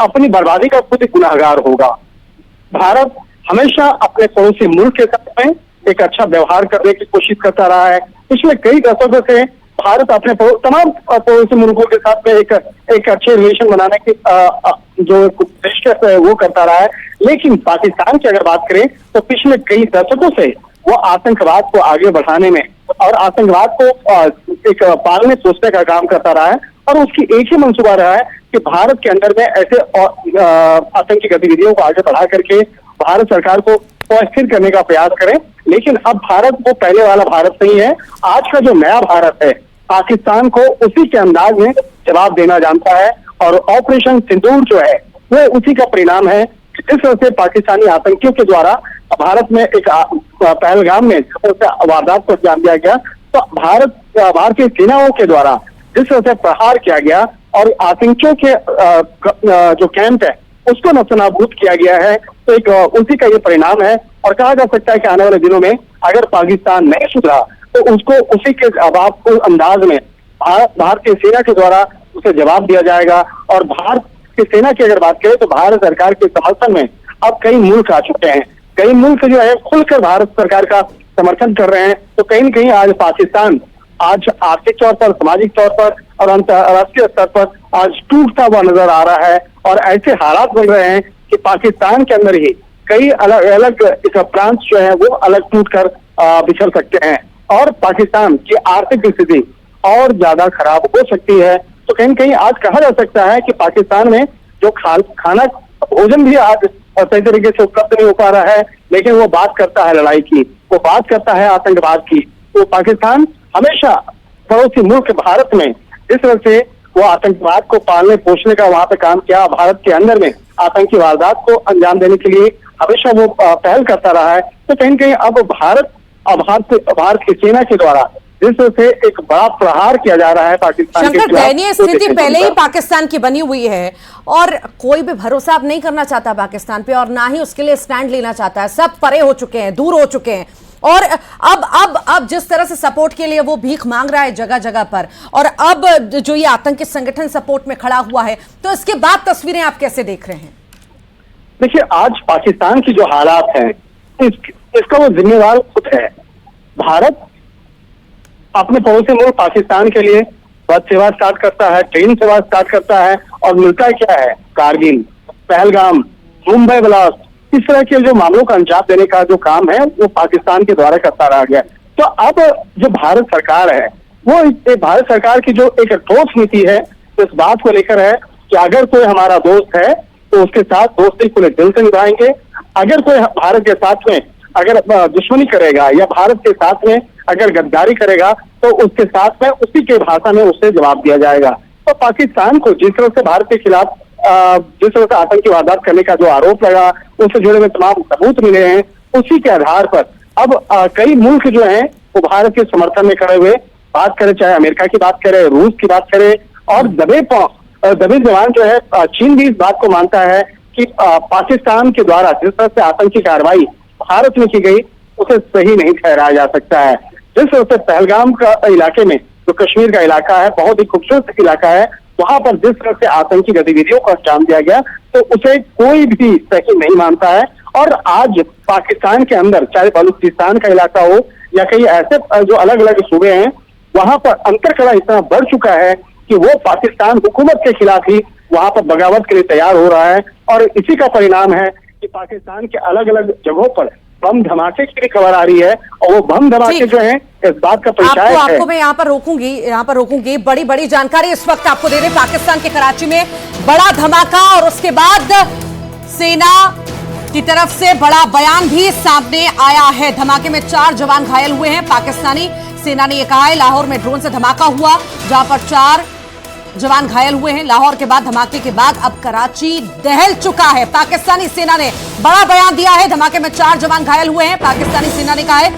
अपनी बर्बादी का खुद ही गुनहगार होगा। भारत हमेशा अपने पड़ोसी मुल्क के साथ में एक अच्छा व्यवहार करने की कोशिश करता रहा है। पिछले कई दशकों से भारत अपने तमाम पड़ोसी मुल्कों के साथ में एक अच्छे रिलेशन बनाने की जो कोशिश है वो करता रहा है। लेकिन पाकिस्तान की अगर बात करें तो पिछले कई दशकों से वो आतंकवाद को आगे बढ़ाने में और आतंकवाद को एक पालने पोसने का काम करता रहा है, और उसकी एक ही मंसूबा रहा है कि भारत के अंदर में ऐसे आतंकी गतिविधियों को आगे बढ़ा करके भारत सरकार को अस्थिर करने का प्रयास करें। लेकिन अब भारत वो पहले वाला भारत नहीं है। आज का जो नया भारत है पाकिस्तान को उसी के अंदाज में जवाब देना जानता है, और ऑपरेशन सिंदूर जो है वो उसी का परिणाम है। जिस तरह से पाकिस्तानी आतंकियों के द्वारा भारत में एक पहलगाम में वारदात को अंजाम दिया गया, तो भारतीय सेनाओं के द्वारा जिस तरह से प्रहार किया गया और आतंकियों के जो कैंप है उसको नस्तनाबूद किया गया है, तो एक उसी का ये परिणाम है। और कहा जा सकता है कि आने वाले दिनों में अगर पाकिस्तान नहीं सुधरा तो उसको उसी के अंदाज में भारतीय सेना के द्वारा उसे जवाब दिया जाएगा। और भारतीय सेना की अगर बात करें तो भारत सरकार के समर्थन में अब कई मुल्क आ चुके हैं। कई मुल्क जो है खुलकर भारत सरकार का समर्थन कर रहे हैं। तो कहीं न कहीं आज पाकिस्तान आज आर्थिक तौर पर, सामाजिक तौर पर और अंतर्राष्ट्रीय स्तर पर आज टूटता हुआ नजर आ रहा है, और ऐसे हालात बन रहे हैं कि पाकिस्तान के अंदर ही कई अलग अलग प्रांत जो है वो अलग टूटकर बिछड़ सकते हैं, और पाकिस्तान की आर्थिक स्थिति और ज्यादा खराब हो सकती है। तो कहीं न कहीं आज कहा जा सकता है कि पाकिस्तान में जो खाना भोजन भी आज सही तरीके से उपलब्ध नहीं हो पा रहा है, लेकिन वो बात करता है लड़ाई की, वो बात करता है आतंकवाद की। तो पाकिस्तान हमेशा पड़ोसी मुल्क भारत में जिस तरह से वो आतंकवाद को पालने पोषने का वहां पे काम किया, भारत के अंदर में आतंकी वारदात को अंजाम देने के लिए हमेशा वो पहल करता रहा है। तो कहीं कहीं अब भारत की सेना के द्वारा जिस तरह से एक बड़ा प्रहार किया जा रहा है पाकिस्तान के शंकर, दयनीय स्थिति पहले ही पाकिस्तान की बनी हुई है, और कोई भी भरोसा अब नहीं करना चाहता पाकिस्तान पे, और ना ही उसके लिए स्टैंड लेना चाहता है। सब परे हो चुके हैं, दूर हो चुके हैं, और अब जिस तरह से सपोर्ट के लिए वो भीख मांग रहा है जगह जगह पर, और अब जो ये आतंकी संगठन सपोर्ट में खड़ा हुआ है, तो इसके बाद तस्वीरें आप कैसे देख रहे हैं? देखिए, आज पाकिस्तान की जो हालात हैं इसका वो जिम्मेवार खुद है। भारत अपने पड़ोसी मुल्क पाकिस्तान के लिए बस सेवा स्टार्ट करता है, ट्रेन सेवा स्टार्ट करता है, और मिलता क्या है? कारगिल, पहलगाम, मुंबई ब्लास्ट, इस तरह के जो मामलों का अंजाम देने का जो काम है वो पाकिस्तान के द्वारा करता रहा गया। तो अब जो भारत सरकार है वो भारत सरकार की जो एक ठोस नीति है इस बात को लेकर है कि अगर कोई हमारा दोस्त है तो उसके साथ दोस्ती खुले दिल से निभाएंगे। अगर कोई भारत के साथ में अगर दुश्मनी करेगा या भारत के साथ में अगर गद्दारी करेगा तो उसके साथ में उसी के भाषा में उससे जवाब दिया जाएगा। तो पाकिस्तान को जिस तरह से भारत के खिलाफ जिस तरह से आतंकी वारदात करने का जो आरोप लगा, उससे जुड़े हुए तमाम सबूत मिले हैं, उसी के आधार पर अब कई मुल्क जो हैं वो भारत के समर्थन में खड़े हुए, बात करें चाहे अमेरिका की बात करें, रूस की बात करें, और दबे जवान जो है चीन भी इस बात को मानता है कि पाकिस्तान के द्वारा जिस तरह से आतंकी कार्रवाई भारत में की गई उसे सही नहीं ठहराया जा सकता है। जिस तरह से पहलगाम का इलाके में जो कश्मीर का इलाका है, बहुत ही खूबसूरत इलाका है, वहां पर जिस तरह से आतंकी गतिविधियों को अंजाम दिया गया तो उसे कोई भी सही नहीं मानता है। और आज पाकिस्तान के अंदर चाहे बलूचिस्तान का इलाका हो या कई ऐसे जो अलग अलग सूबे हैं, वहां पर अंतरकलह इतना बढ़ चुका है कि वो पाकिस्तान हुकूमत के खिलाफ ही वहां पर बगावत के लिए तैयार हो रहा है। और इसी का परिणाम है कि पाकिस्तान के अलग अलग जगहों पर बम धमाके की खबर आ रही है, और वो बम धमाके जो हैं इस बात का परिचय है। आपको मैं यहाँ पर रोकूंगी। बड़ी बड़ी जानकारी इस वक्त आपको दे रहे पाकिस्तान के कराची में बड़ा धमाका, और उसके बाद सेना की तरफ से बड़ा बयान भी सामने आया है। धमाके में 4 जवान घायल हुए हैं। पाकिस्तानी सेना ने यह कहा है लाहौर में ड्रोन से धमाका हुआ जहां पर 4 जवान घायल हुए हैं। लाहौर के बाद धमाके के बाद अब कराची दहल चुका है। पाकिस्तानी सेना ने बड़ा बयान दिया है। धमाके में 4 जवान घायल हुए हैं। पाकिस्तानी सेना ने कहा है।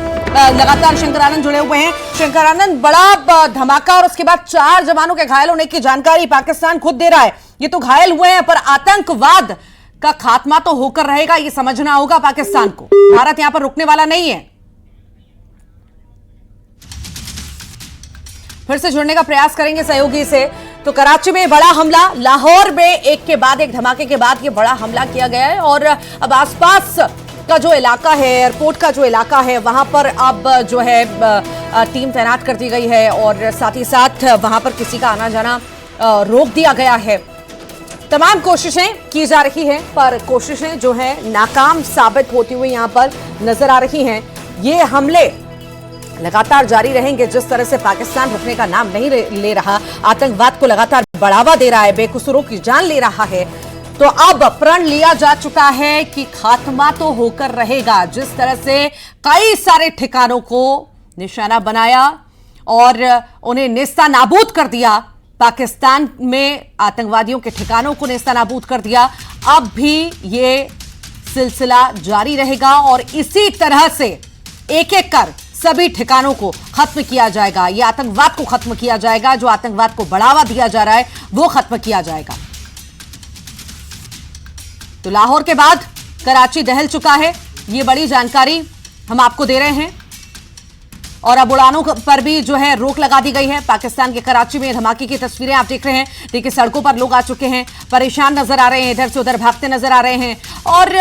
लगातार शंकर आनंद जुड़े हुए हैं। शंकर आनंद, बड़ा धमाका और उसके बाद 4 जवानों के घायल होने की जानकारी पाकिस्तान खुद दे रहा है। ये तो घायल हुए हैं, पर आतंकवाद का खात्मा तो होकर रहेगा, ये समझना होगा पाकिस्तान को। भारत यहां पर रुकने वाला नहीं है। फिर से जुड़ने का प्रयास करेंगे सहयोगी से। तो कराची में बड़ा हमला, लाहौर में एक के बाद एक धमाके के बाद ये बड़ा हमला किया गया है और अब आसपास का जो इलाका है, एयरपोर्ट का जो इलाका है, वहां पर अब जो है टीम तैनात कर दी गई है और साथ ही साथ वहां पर किसी का आना जाना रोक दिया गया है। तमाम कोशिशें की जा रही हैं पर कोशिशें जो है नाकाम साबित होती हुई यहां पर नजर आ रही हैं। ये हमले लगातार जारी रहेंगे। जिस तरह से पाकिस्तान रुकने का नाम नहीं ले रहा, आतंकवाद को लगातार बढ़ावा दे रहा है, बेकसूरों की जान ले रहा है, तो अब प्रण लिया जा चुका है कि खात्मा तो होकर रहेगा। जिस तरह से कई सारे ठिकानों को निशाना बनाया और उन्हें नेस्ता नाबूद कर दिया, पाकिस्तान में आतंकवादियों के ठिकानों को नेस्ता नाबूद कर दिया, अब भी ये सिलसिला जारी रहेगा और इसी तरह से एक एक कर सभी ठिकानों को खत्म किया जाएगा। ये आतंकवाद को खत्म किया जाएगा, जो आतंकवाद को बढ़ावा दिया जा रहा है वो खत्म किया जाएगा। तो लाहौर के बाद कराची दहल चुका है, ये बड़ी जानकारी हम आपको दे रहे हैं। और अब उड़ानों पर भी जो है रोक लगा दी गई है। पाकिस्तान के कराची में धमाके की तस्वीरें आप देख रहे हैं। देखिए सड़कों पर लोग आ चुके हैं, परेशान नजर आ रहे हैं, इधर से उधर भागते नजर आ रहे हैं और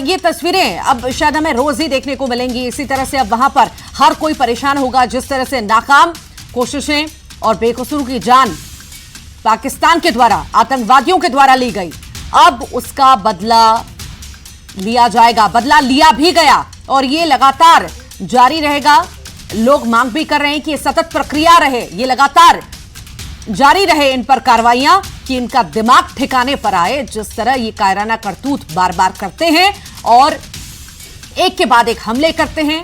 ये तस्वीरें अब शायद हमें रोज ही देखने को मिलेंगी। इसी तरह से अब वहां पर हर कोई परेशान होगा। जिस तरह से नाकाम कोशिशें और बेकसूर की जान पाकिस्तान के द्वारा, आतंकवादियों के द्वारा ली गई, अब उसका बदला लिया जाएगा। बदला लिया भी गया और ये लगातार जारी रहेगा। लोग मांग भी कर रहे हैं कि ये सतत प्रक्रिया रहे, ये लगातार जारी रहे इन पर कार्रवाइयां, कि इनका दिमाग ठिकाने पर आए। जिस तरह ये कायराना करतूत बार बार करते हैं और एक के बाद एक हमले करते हैं,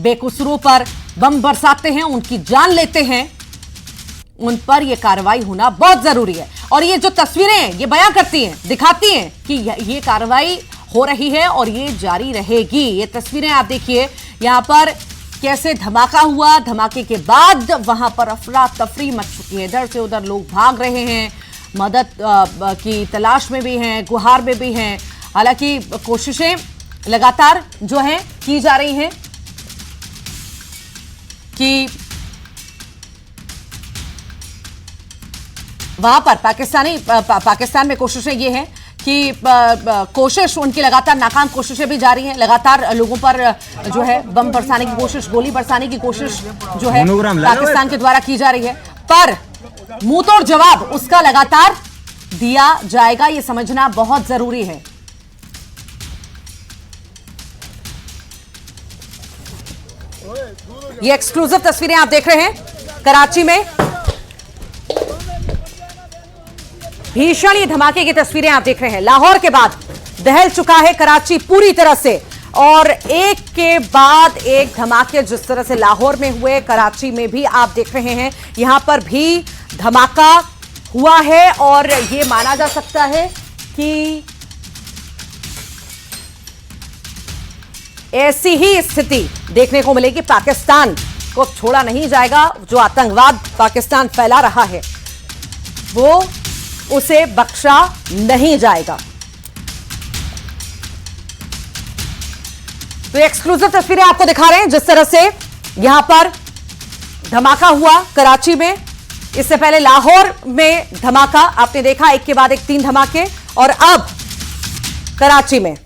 बेकसूरों पर बम बरसाते हैं, उनकी जान लेते हैं, उन पर यह कार्रवाई होना बहुत जरूरी है। और ये जो तस्वीरें ये बयां करती हैं, दिखाती हैं कि ये कार्रवाई हो रही है और ये जारी रहेगी। ये तस्वीरें आप देखिए यहां पर कैसे धमाका हुआ, धमाके के बाद वहां पर अफरा तफरी मच चुकी है। इधर से उधर लोग भाग रहे हैं, मदद की तलाश में भी हैं, गुहार में भी हैं। हालांकि कोशिशें लगातार जो है की जा रही हैं कि वहां पर पाकिस्तान में कोशिशें ये हैं कि कोशिश उनकी लगातार नाकाम कोशिशें भी जारी हैं। लगातार लोगों पर जो है बम बरसाने की कोशिश, गोली बरसाने की कोशिश जो है पाकिस्तान के द्वारा की जा रही है, पर मुंहतोड़ जवाब उसका लगातार दिया जाएगा। ये समझना बहुत जरूरी है। ये एक्सक्लूसिव तस्वीरें आप देख रहे हैं कराची में। भीषण ये धमाके की तस्वीरें आप देख रहे हैं। लाहौर के बाद दहल चुका है कराची पूरी तरह से और एक के बाद एक धमाके जिस तरह से लाहौर में हुए, कराची में भी आप देख रहे हैं। यहां पर भी धमाका हुआ है और ये माना जा सकता है कि ऐसी ही स्थिति देखने को मिलेगी। पाकिस्तान को छोड़ा नहीं जाएगा। जो आतंकवाद पाकिस्तान फैला रहा है वो उसे बख्शा नहीं जाएगा। तो एक्सक्लूसिव तस्वीरें आपको दिखा रहे हैं जिस तरह से यहां पर धमाका हुआ कराची में। इससे पहले लाहौर में धमाका आपने देखा, एक के बाद एक 3 धमाके, और अब कराची में